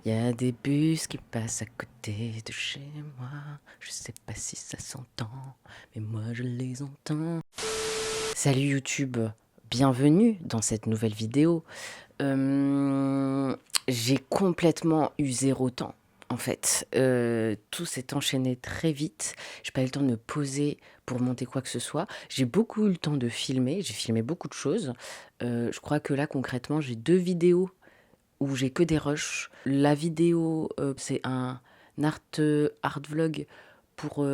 Il y a des bus qui passent à côté de chez moi. Je sais pas si ça s'entend, mais moi je les entends. Salut YouTube, bienvenue dans cette nouvelle vidéo. J'ai complètement eu zéro temps. En fait, tout s'est enchaîné très vite. J'ai pas eu le temps de me poser pour monter quoi que ce soit. J'ai beaucoup eu le temps de filmer. J'ai filmé beaucoup de choses. Je crois que là, concrètement, j'ai 2 vidéos où j'ai que des rushs. La vidéo, c'est un art vlog pour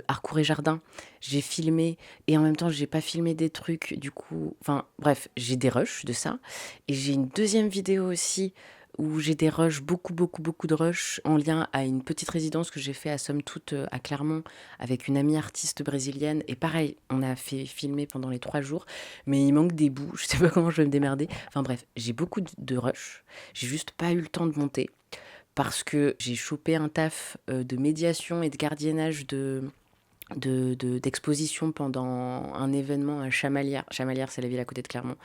Harcourt et Jardin. J'ai filmé et en même temps, j'ai pas filmé des trucs. Du coup, enfin bref, j'ai des rushs de ça. Et j'ai une deuxième vidéo aussi où j'ai des rushs, beaucoup de rushs en lien à une petite résidence que j'ai fait à Somme Toute à Clermont avec une amie artiste brésilienne. Et pareil, on a fait filmer pendant les 3 jours, mais il manque des bouts. Je sais pas comment je vais me démerder. Enfin bref, j'ai beaucoup de rushs. J'ai juste pas eu le temps de monter parce que j'ai chopé un taf de médiation et de gardiennage d'exposition pendant un événement à Chamalières. Chamalières, c'est la ville à côté de Clermont.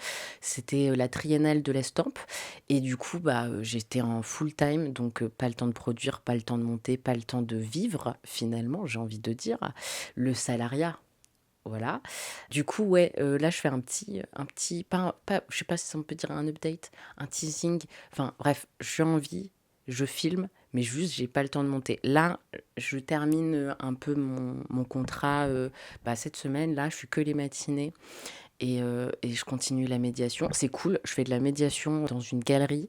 C'était la triennale de l'Estampe. Et du coup, j'étais en full time, donc pas le temps de produire, pas le temps de monter, pas le temps de vivre, finalement, j'ai envie de dire. Le salariat. Voilà. Du coup, ouais, là, je fais pas, je sais pas si on peut dire un update, un teasing. Enfin, bref, je suis en vie, je filme, mais juste, j'ai pas le temps de monter. Là, je termine un peu mon contrat cette semaine. Là, je suis que les matinées et je continue la médiation. C'est cool, je fais de la médiation dans une galerie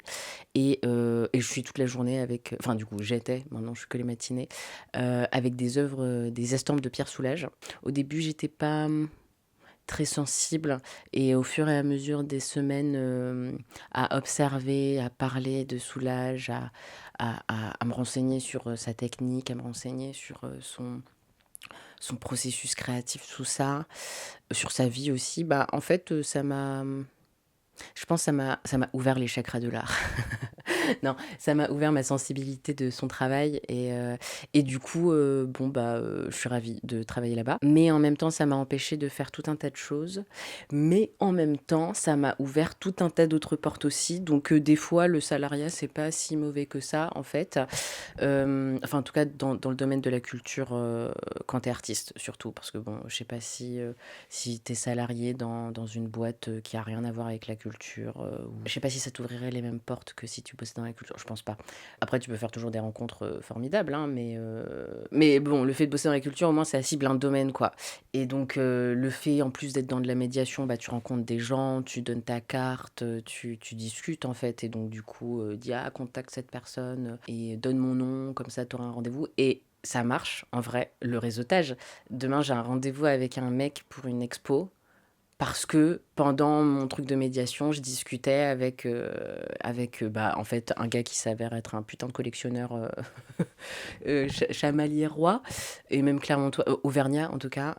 et je suis toute la journée avec. Enfin, du coup, j'étais, maintenant, je suis que les matinées, avec des œuvres, des estampes de Pierre Soulages. Au début, j'étais pas très sensible et au fur et à mesure des semaines à observer, à parler de Soulage, à me renseigner sur sa technique, à me renseigner sur son processus créatif, tout ça, sur sa vie aussi, en fait, je pense que ça m'a ouvert les chakras de l'art. Non, ça m'a ouvert ma sensibilité de son travail et du coup, je suis ravie de travailler là-bas. Mais en même temps, ça m'a empêché de faire tout un tas de choses. Mais en même temps, ça m'a ouvert tout un tas d'autres portes aussi. Donc, des fois, le salariat, c'est pas si mauvais que ça, en fait. Enfin, en tout cas, dans le domaine de la culture, quand t'es artiste, surtout. Parce que bon, je sais pas si t'es salarié dans une boîte qui a rien à voir avec la culture. Ou... Je sais pas si ça t'ouvrirait les mêmes portes que si tu bossais dans la culture. Je pense pas. Après, tu peux faire toujours des rencontres formidables, hein, mais bon, le fait de bosser dans la culture, au moins, ça cible un domaine, quoi. Et donc, le fait, en plus d'être dans de la médiation, tu rencontres des gens, tu donnes ta carte, tu discutes, en fait. Et donc, du coup, dis, ah, contacte cette personne et donne mon nom, comme ça, tu auras un rendez-vous. Et ça marche, en vrai, le réseautage. Demain, j'ai un rendez-vous avec un mec pour une expo. Parce que pendant mon truc de médiation, je discutais avec en fait, un gars qui s'avère être un putain de collectionneur chamalier-roi, et même Clermontois, Auvergnat en tout cas.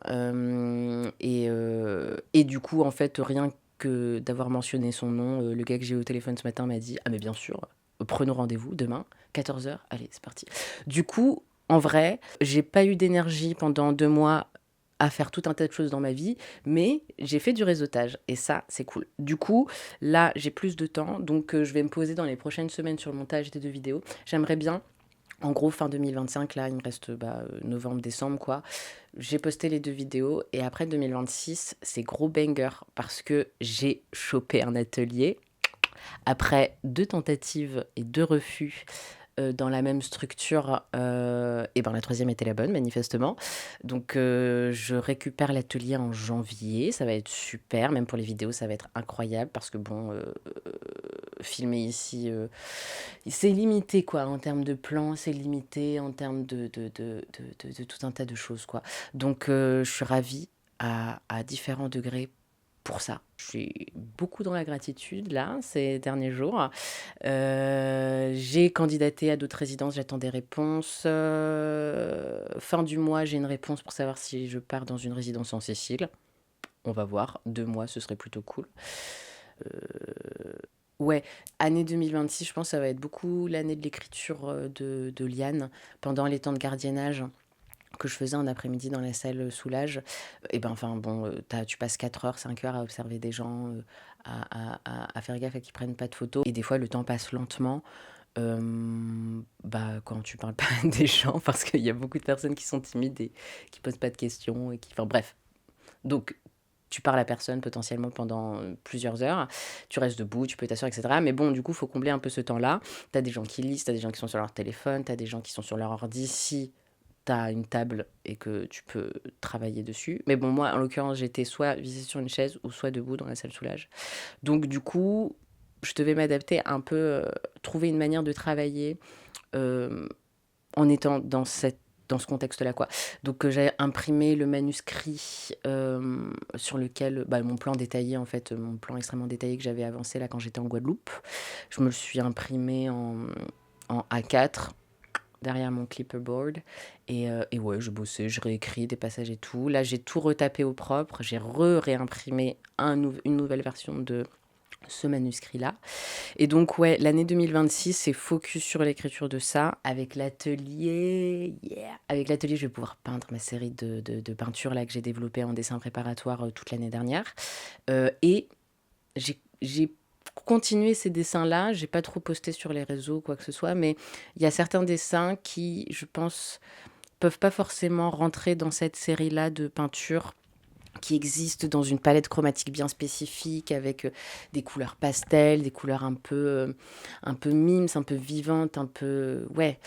Et du coup, en fait, rien que d'avoir mentionné son nom, le gars que j'ai eu au téléphone ce matin m'a dit: ah, mais bien sûr, prenons rendez-vous demain, 14h, allez, c'est parti. Du coup, en vrai, j'ai pas eu d'énergie pendant 2 mois à faire tout un tas de choses dans ma vie, mais j'ai fait du réseautage et ça, c'est cool. Du coup, là, j'ai plus de temps, donc je vais me poser dans les prochaines semaines sur le montage des 2 vidéos. J'aimerais bien, en gros, fin 2025, là, il me reste novembre, décembre, quoi. J'ai posté les 2 vidéos et après 2026, c'est gros banger parce que j'ai chopé un atelier. Après 2 tentatives et 2 refus dans la même structure, et ben la troisième était la bonne, manifestement. Donc, je récupère l'atelier en janvier. Ça va être super. Même pour les vidéos, ça va être incroyable parce que bon, filmer ici, c'est limité quoi. En termes de plans, c'est limité en termes de tout un tas de choses quoi. Donc, je suis ravie à différents degrés pour ça. Je suis beaucoup dans la gratitude là, ces derniers jours. J'ai candidaté à d'autres résidences, j'attends des réponses. Fin du mois, j'ai une réponse pour savoir si je pars dans une résidence en Sicile. On va voir, 2 mois, ce serait plutôt cool. Ouais, année 2026, je pense que ça va être beaucoup l'année de l'écriture de Liane pendant les temps de gardiennage que je faisais en après-midi dans la salle Soulage. Et ben enfin bon, tu passes 4 heures, 5 heures à observer des gens, à faire gaffe à qu'ils prennent pas de photos. Et des fois, le temps passe lentement. Bah, quand tu parles pas des gens, parce qu'il y a beaucoup de personnes qui sont timides et qui posent pas de questions et qui enfin bref. Donc tu parles à personne potentiellement pendant, plusieurs heures. Tu restes debout, tu peux t'asseoir et cetera. Mais bon, du coup, il faut combler un peu ce temps-là. Tu as des gens qui lisent, tu as des gens qui sont sur leur téléphone, tu as des gens qui sont sur leur ordi si tu as une table et que tu peux travailler dessus. Mais bon, moi, en l'occurrence, j'étais soit visée sur une chaise ou soit debout dans la salle Soulage. Donc du coup, je devais m'adapter un peu, trouver une manière de travailler, hem, en étant dans ce contexte-là, quoi. Donc, j'ai imprimé le manuscrit, sur lequel bah, mon plan détaillé, en fait, mon plan extrêmement détaillé que j'avais avancé là quand j'étais en Guadeloupe. Je me le suis imprimé en A4 derrière mon clipperboard et ouais, je bossais, je réécris des passages et tout. Là, j'ai tout retapé au propre, j'ai réimprimé une nouvelle version de ce manuscrit-là. Et donc, ouais, l'année 2026, c'est focus sur l'écriture de ça. Avec l'atelier, yeah! Avec l'atelier, je vais pouvoir peindre ma série de peintures là, que j'ai développée en dessin préparatoire toute l'année dernière. Et j'ai continué ces dessins-là. J'ai pas trop posté sur les réseaux, quoi que ce soit, mais il y a certains dessins qui, je pense, peuvent pas forcément rentrer dans cette série-là de peintures qui existe dans une palette chromatique bien spécifique avec des couleurs pastel, des couleurs un peu mimes, un peu vivantes, un peu... Ouais.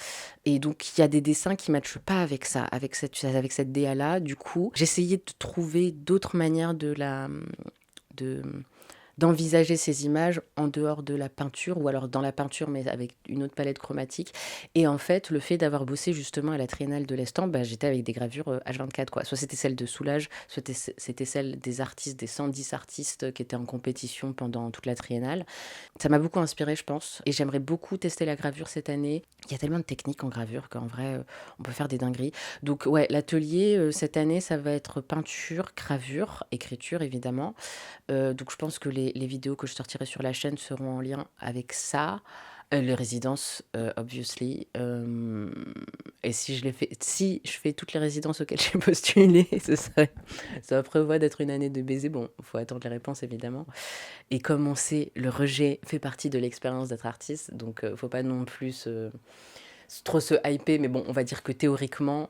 Et donc, il y a des dessins qui ne matchent pas avec ça, avec cette DA-là. Du coup, j'essayais de trouver d'autres manières de, d'envisager ces images en dehors de la peinture ou alors dans la peinture mais avec une autre palette chromatique. Et en fait, le fait d'avoir bossé justement à la Triennale de l'Estampes, bah, j'étais avec des gravures H24 quoi. Soit c'était celle de Soulage, soit c'était celle des artistes, des 110 artistes qui étaient en compétition pendant toute la Triennale. Ça m'a beaucoup inspirée, je pense, et j'aimerais beaucoup tester la gravure cette année. Il y a tellement de techniques en gravure qu'en vrai, on peut faire des dingueries. Donc ouais, l'atelier cette année, ça va être peinture, gravure, écriture évidemment. Donc je pense que les vidéos que je sortirai sur la chaîne seront en lien avec ça. Les résidences, obviously. Et si je fais toutes les résidences auxquelles j'ai postulé, ça prévoit d'être une année de baiser. Bon, il faut attendre les réponses évidemment. Et comme on sait, le rejet fait partie de l'expérience d'être artiste, donc faut pas non plus trop se hyper, mais bon, on va dire que théoriquement,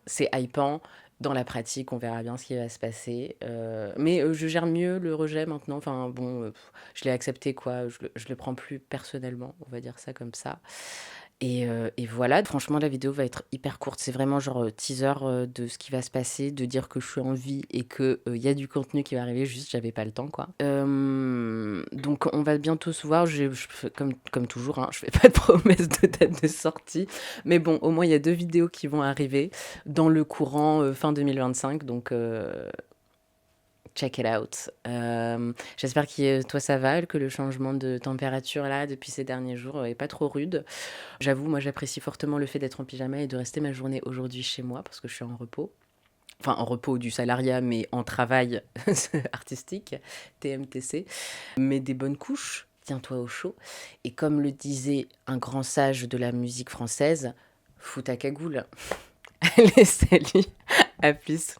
c'est hypant. Dans la pratique, on verra bien ce qui va se passer. Mais je gère mieux le rejet maintenant. Enfin bon, je l'ai accepté quoi. Je le prends plus personnellement, on va dire ça comme ça. Et voilà, franchement, la vidéo va être hyper courte. C'est vraiment genre teaser de ce qui va se passer, de dire que je suis en vie et qu'il y a du contenu qui va arriver. Juste, j'avais pas le temps, quoi. Donc, on va bientôt se voir. Comme toujours, hein, je fais pas de promesses de date de sortie. Mais bon, au moins, il y a 2 vidéos qui vont arriver dans le courant fin 2025. Donc, check it out. J'espère que toi ça va, que le changement de température là depuis ces derniers jours est pas trop rude. J'avoue, moi j'apprécie fortement le fait d'être en pyjama et de rester ma journée aujourd'hui chez moi parce que je suis en repos. Enfin, en repos du salariat, mais en travail artistique, TMTC. Mets des bonnes couches, tiens-toi au chaud. Et comme le disait un grand sage de la musique française, fous ta cagoule. Allez, salut, à plus.